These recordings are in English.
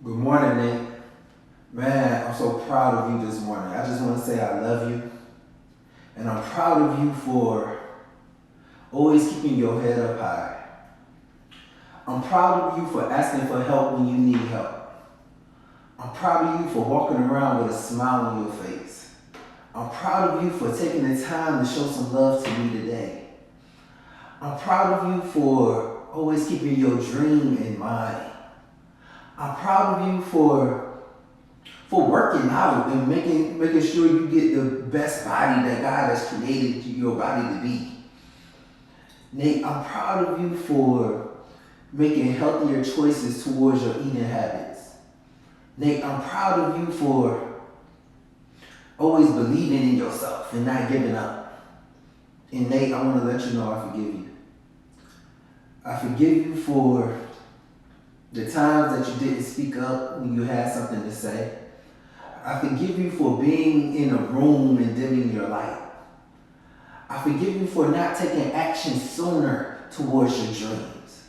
Good morning, Nate. Man, I'm so proud of you this morning. I just want to say I love you. And I'm proud of you for always keeping your head up high. I'm proud of you for asking for help when you need help. I'm proud of you for walking around with a smile on your face. I'm proud of you for taking the time to show some love to me today. I'm proud of you for always keeping your dream in mind. I'm proud of you for working out and making sure you get the best body that God has created your body to be. Nate, I'm proud of you for making healthier choices towards your eating habits. Nate, I'm proud of you for always believing in yourself and not giving up. And Nate, I want to let you know I forgive you. I forgive you for the times that you didn't speak up when you had something to say. I forgive you for being in a room and dimming your light. I forgive you for not taking action sooner towards your dreams.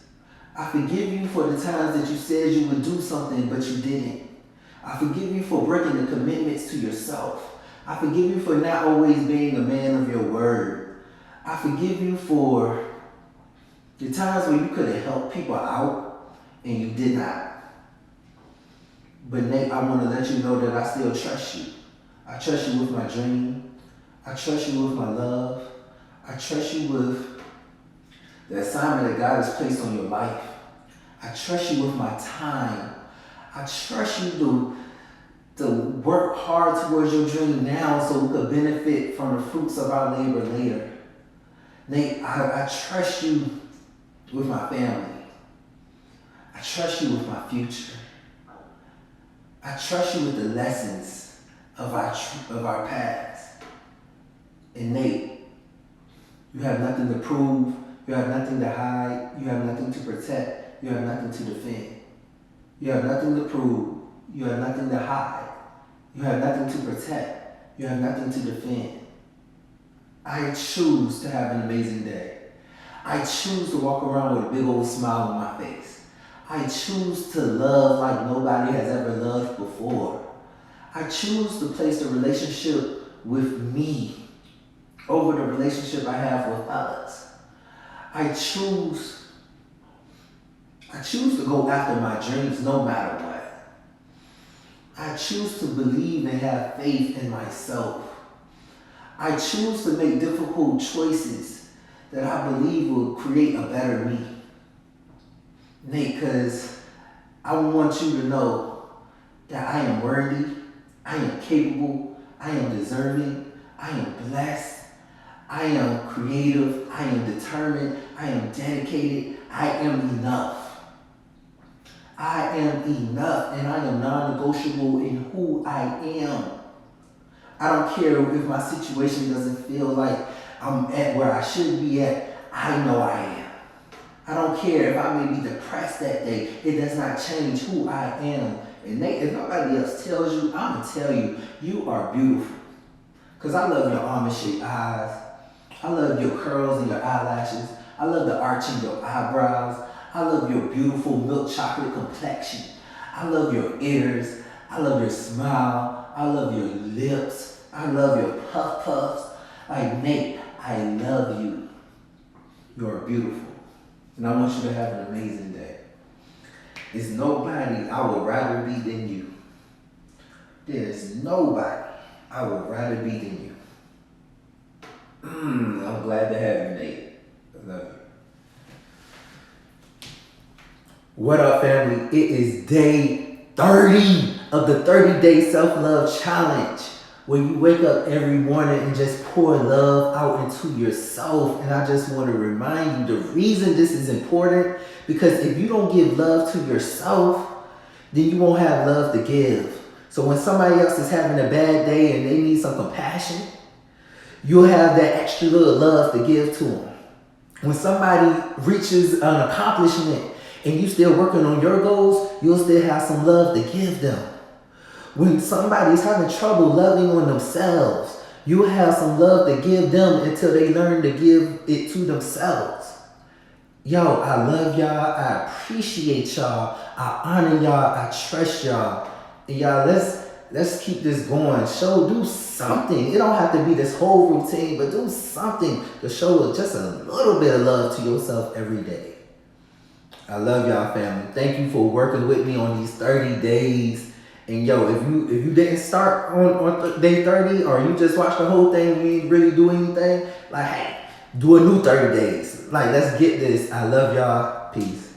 I forgive you for the times that you said you would do something but you didn't. I forgive you for breaking the commitments to yourself. I forgive you for not always being a man of your word. I forgive you for the times when you could have helped people out and you did not. But Nate, I want to let you know that I still trust you. I trust you with my dream. I trust you with my love. I trust you with the assignment that God has placed on your life. I trust you with my time. I trust you to work hard towards your dream now so we could benefit from the fruits of our labor later. Nate, I trust you with my family. I trust you with my future. I trust you with the lessons of our past. And Nate, you have nothing to prove. You have nothing to hide. You have nothing to protect. You have nothing to defend. You have nothing to prove. You have nothing to hide. You have nothing to protect. You have nothing to defend. I choose to have an amazing day. I choose to walk around with a big old smile on my face. I choose to love like nobody has ever loved before. I choose to place the relationship with me over the relationship I have with others. I choose to go after my dreams no matter what. I choose to believe and have faith in myself. I choose to make difficult choices that I believe will create a better me. Nate, because I want you to know that I am worthy, I am capable, I am deserving, I am blessed, I am creative, I am determined, I am dedicated, I am enough. I am enough and I am non-negotiable in who I am. I don't care if my situation doesn't feel like I'm at where I should be at, I know I am. I don't care if I may be depressed that day. It does not change who I am. And Nate, if nobody else tells you, I'm going to tell you, you are beautiful. Because I love your almond-shaped eyes. I love your curls and your eyelashes. I love the arch in your eyebrows. I love your beautiful milk chocolate complexion. I love your ears. I love your smile. I love your lips. I love your puff puffs. Like, Nate, I love you. You're beautiful. And I want you to have an amazing day. There's nobody I would rather be than you. There's nobody I would rather be than you. I'm glad to have you, Nate. I love you. What up, family? It is day 30 of the 30-day self-love challenge, where you wake up every morning and just pour love out into yourself. And I just want to remind you the reason this is important, because if you don't give love to yourself, then you won't have love to give. So when somebody else is having a bad day and they need some compassion, you'll have that extra little love to give to them. When somebody reaches an accomplishment and you still working on your goals, you'll still have some love to give them. When somebody's having trouble loving on themselves, you have some love to give them until they learn to give it to themselves. Yo, I love y'all. I appreciate y'all. I honor y'all. I trust y'all. And y'all, let's keep this going. Do something. It don't have to be this whole routine, but do something to show just a little bit of love to yourself every day. I love y'all, family. Thank you for working with me on these 30 days. And yo, if you didn't start on day 30 or you just watched the whole thing and you didn't really do anything, like, hey, do a new 30 days. Like, let's get this. I love y'all. Peace.